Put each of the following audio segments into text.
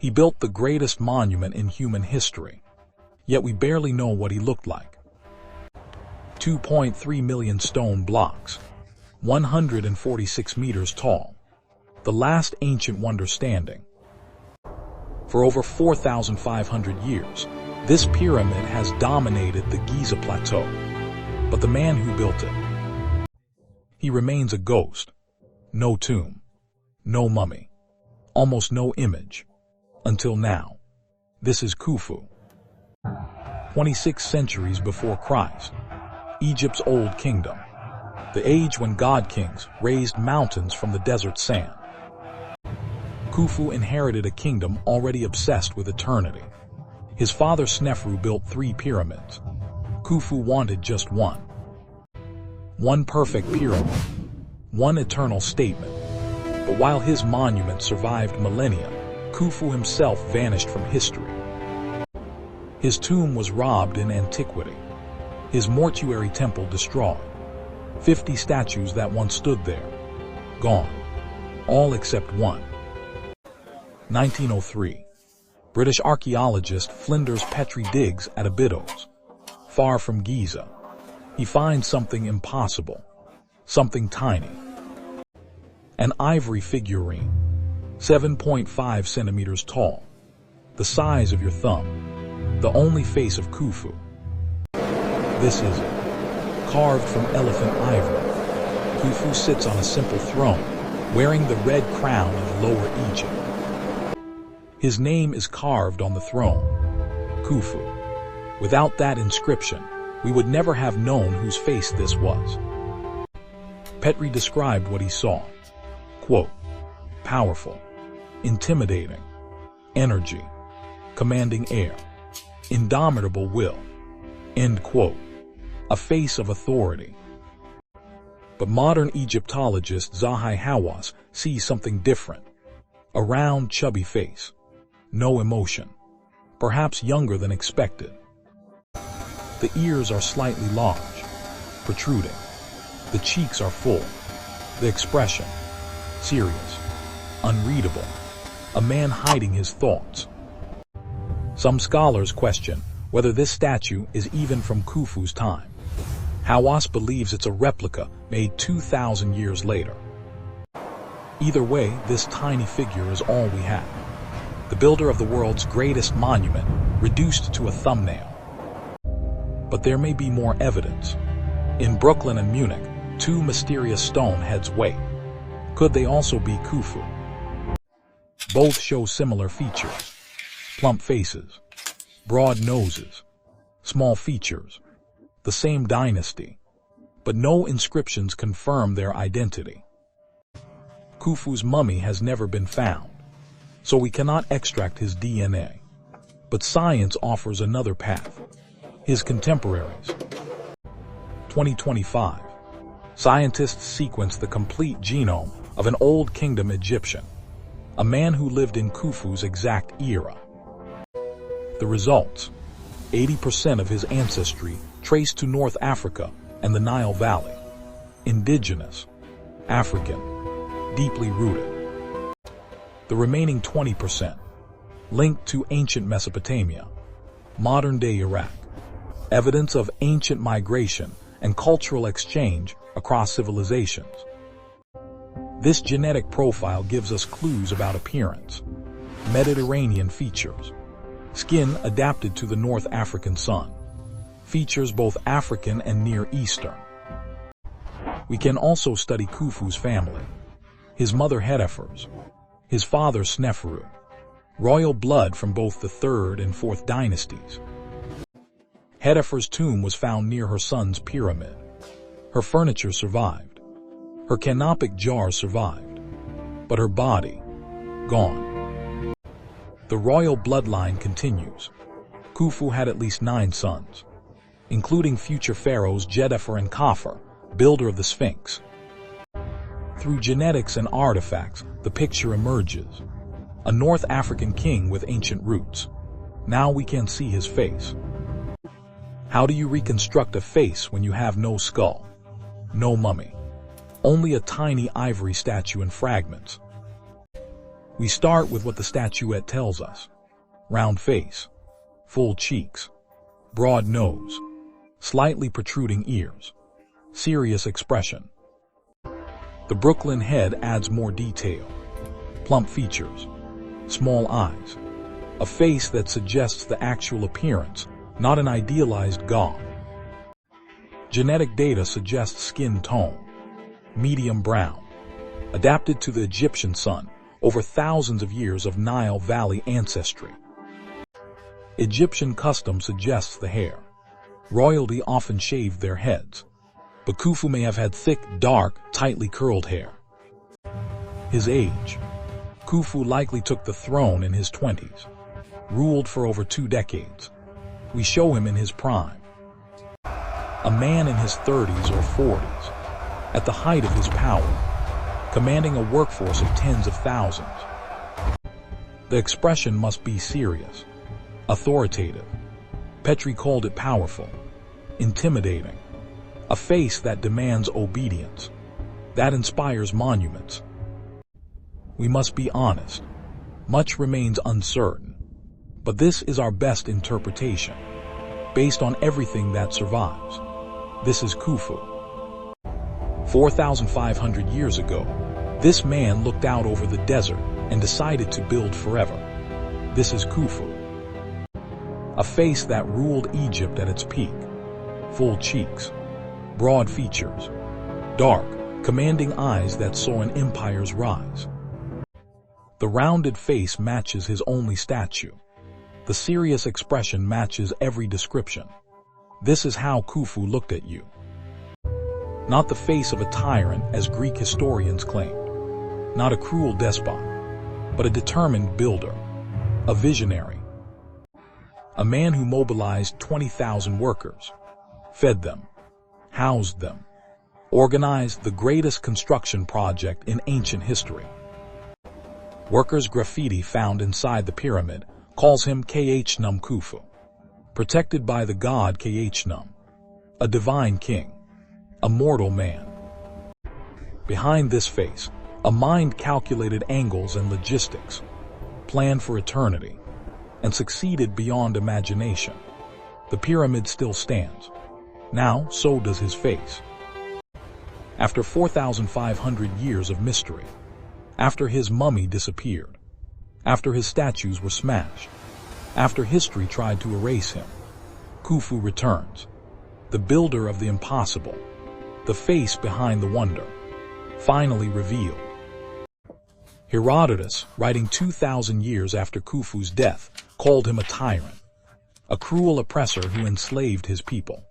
He built the greatest monument in human history, yet we barely know what he looked like. 2.3 million stone blocks, 146 meters tall, the last ancient wonder standing. For over 4,500 years, this pyramid has dominated the Giza plateau, but the man who built it, he remains a ghost. No tomb, no mummy, almost no image, until now. This is Khufu. 26 centuries before Christ, Egypt's old kingdom, the age when god-kings raised mountains from the desert sand. Khufu inherited a kingdom already obsessed with eternity. His father Snefru built 3 pyramids. Khufu wanted just one. One perfect pyramid, one eternal statement. But while his monument survived millennia, Khufu himself vanished from history. His tomb was robbed in antiquity, his mortuary temple destroyed. 50 statues that once stood there, gone, all except one. 1903. British archaeologist Flinders Petrie digs at Abydos, far from Giza. He finds something impossible, something tiny. An ivory figurine, 7.5 centimeters tall, the size of your thumb, the only face of Khufu. This is it, carved from elephant ivory. Khufu sits on a simple throne, wearing the red crown of Lower Egypt. His name is carved on the throne, Khufu. Without that inscription, we would never have known whose face this was. Petrie described what he saw. Quote, powerful, intimidating, energy, commanding air, indomitable will, end quote, a face of authority. But modern Egyptologist Zahi Hawass sees something different. A round, chubby face. No emotion. Perhaps younger than expected. The ears are slightly large, protruding. The cheeks are full. The expression, serious, unreadable. A man hiding his thoughts. Some scholars question whether this statue is even from Khufu's time. Hawass believes it's a replica made 2,000 years later. Either way, this tiny figure is all we have. The builder of the world's greatest monument, reduced to a thumbnail. But there may be more evidence. In Brooklyn and Munich, 2 mysterious stone heads wait. Could they also be Khufu? Both show similar features. Plump faces, broad noses, small features, the same dynasty, but no inscriptions confirm their identity. Khufu's mummy has never been found, so we cannot extract his DNA. But science offers another path. His contemporaries. 2025. Scientists sequenced the complete genome of an Old Kingdom Egyptian, a man who lived in Khufu's exact era. The results: 80% of his ancestry traced to North Africa and the Nile Valley. Indigenous, African, deeply rooted. The remaining 20% linked to ancient Mesopotamia, modern-day Iraq. Evidence of ancient migration and cultural exchange across civilizations. This genetic profile gives us clues about appearance. Mediterranean features. Skin adapted to the North African sun. Features both African and Near Eastern. We can also study Khufu's family. His mother Hedefers. His father Snefru. Royal blood from both the 3rd and 4th dynasties. Hedefer's tomb was found near her son's pyramid. Her furniture survived. Her canopic jars survived. But her body, gone. The royal bloodline continues. Khufu had at least 9 sons, including future pharaohs Jedefer and Khafre, builder of the Sphinx. Through genetics and artifacts, the picture emerges. A North African king with ancient roots. Now we can see his face. How do you reconstruct a face when you have no skull, no mummy, only a tiny ivory statue and fragments? We start with what the statuette tells us. Round face, full cheeks, broad nose, slightly protruding ears, serious expression. The Brooklyn head adds more detail. Plump features, small eyes, a face that suggests the actual appearance, not an idealized god. Genetic data suggests skin tone, medium brown, adapted to the Egyptian sun over thousands of years of Nile Valley ancestry. Egyptian custom suggests the hair. Royalty often shaved their heads, but Khufu may have had thick, dark, tightly curled hair. His age. Khufu likely took the throne in his 20s, ruled for over 2 decades. We show him in his prime. A man in his 30s or 40s, at the height of his power, commanding a workforce of tens of thousands. The expression must be serious, authoritative. Petrie called it powerful, intimidating, a face that demands obedience, that inspires monuments. We must be honest. Much remains uncertain, but this is our best interpretation, based on everything that survives. This is Khufu. 4,500 years ago, this man looked out over the desert and decided to build forever. This is Khufu. A face that ruled Egypt at its peak. Full cheeks, broad features, dark, commanding eyes that saw an empire's rise. The rounded face matches his only statue. The serious expression matches every description. This is how Khufu looked at you. Not the face of a tyrant, as Greek historians claimed. Not a cruel despot, but a determined builder, a visionary. A man who mobilized 20,000 workers, fed them, housed them, organized the greatest construction project in ancient history. Workers' graffiti found inside the pyramid calls him Khnum Khufu, protected by the god Khnum, a divine king, a mortal man. Behind this face, a mind calculated angles and logistics, planned for eternity, and succeeded beyond imagination. The pyramid still stands. Now, so does his face. After 4,500 years of mystery, after his mummy disappeared, after his statues were smashed, after history tried to erase him, Khufu returns, the builder of the impossible, the face behind the wonder, finally revealed. Herodotus, writing 2,000 years after Khufu's death, called him a tyrant, a cruel oppressor who enslaved his people.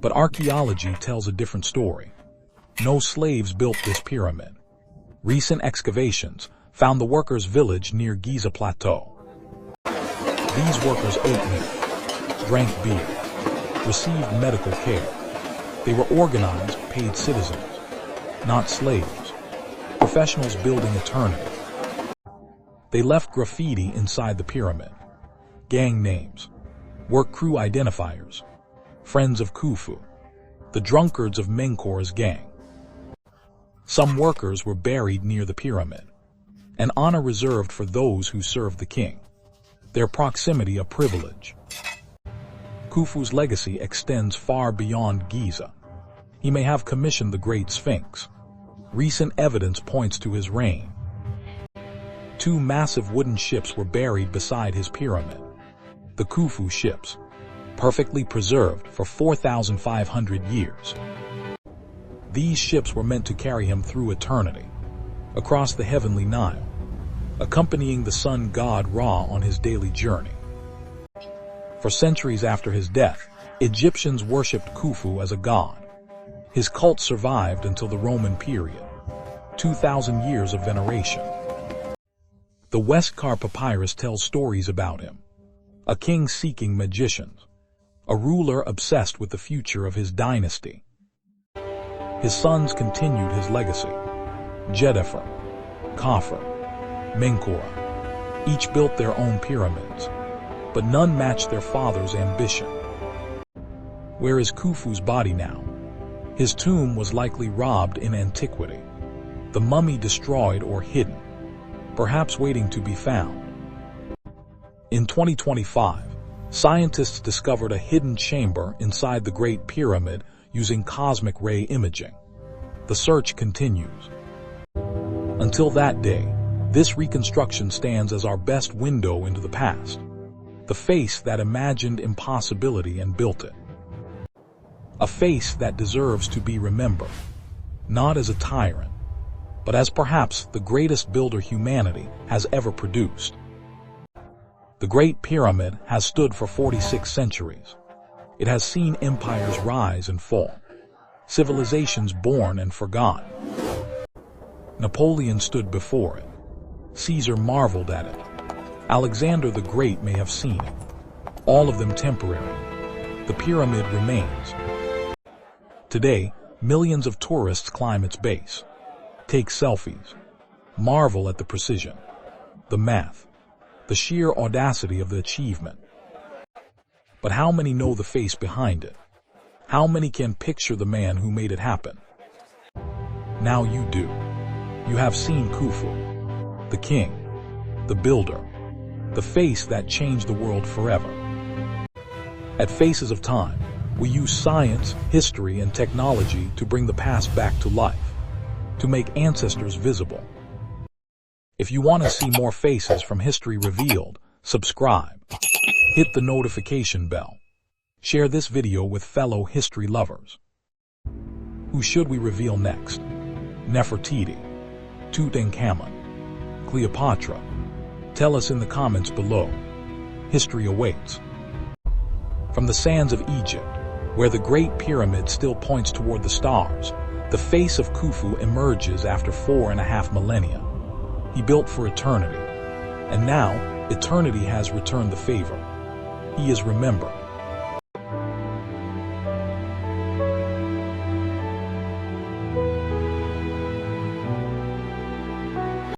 But archaeology tells a different story. No slaves built this pyramid. Recent excavations found the workers' village near Giza Plateau. These workers ate meat, drank beer, received medical care. They were organized, paid citizens, not slaves, professionals building eternity. They left graffiti inside the pyramid, gang names, work crew identifiers, friends of Khufu, the drunkards of Menkaur's gang. Some workers were buried near the pyramid, an honor reserved for those who served the king, their proximity a privilege. Khufu's legacy extends far beyond Giza. He may have commissioned the Great Sphinx. Recent evidence points to his reign. 2 massive wooden ships were buried beside his pyramid. The Khufu ships, perfectly preserved for 4,500 years. These ships were meant to carry him through eternity, across the heavenly Nile, accompanying the sun god Ra on his daily journey. For centuries after his death, Egyptians worshipped Khufu as a god. His cult survived until the Roman period, 2,000 years of veneration. The Westcar Papyrus tells stories about him, a king seeking magicians, a ruler obsessed with the future of his dynasty. His sons continued his legacy. Jedefer, Khafre, Menkaur, each built their own pyramids, but none matched their father's ambition. Where is Khufu's body now? His tomb was likely robbed in antiquity, the mummy destroyed or hidden. perhaps waiting to be found. In 2025, scientists discovered a hidden chamber inside the Great Pyramid using cosmic ray imaging. The search continues. Until that day, this reconstruction stands as our best window into the past, the face that imagined impossibility and built it. A face that deserves to be remembered, not as a tyrant, but as perhaps the greatest builder humanity has ever produced. The Great Pyramid has stood for 46 centuries. It has seen empires rise and fall, civilizations born and forgotten. Napoleon stood before it. Caesar marveled at it. Alexander the Great may have seen it. All of them temporary. The pyramid remains. Today, millions of tourists climb its base, take selfies, marvel at the precision, the math, the sheer audacity of the achievement. But how many know the face behind it? How many can picture the man who made it happen? Now you do. You have seen Khufu, the king, the builder, the face that changed the world forever. At Faces of Time, we use science, history, and technology to bring the past back to life, to make ancestors visible. If you want to see more faces from history revealed, subscribe, hit the notification bell, share this video with fellow history lovers. Who should we reveal next? Nefertiti, Tutankhamun, Cleopatra? Tell us in the comments below. History awaits. From the sands of Egypt, where the Great Pyramid still points toward the stars, the face of Khufu emerges after 4.5 millennia. He built for eternity, and now eternity has returned the favor. He is remembered,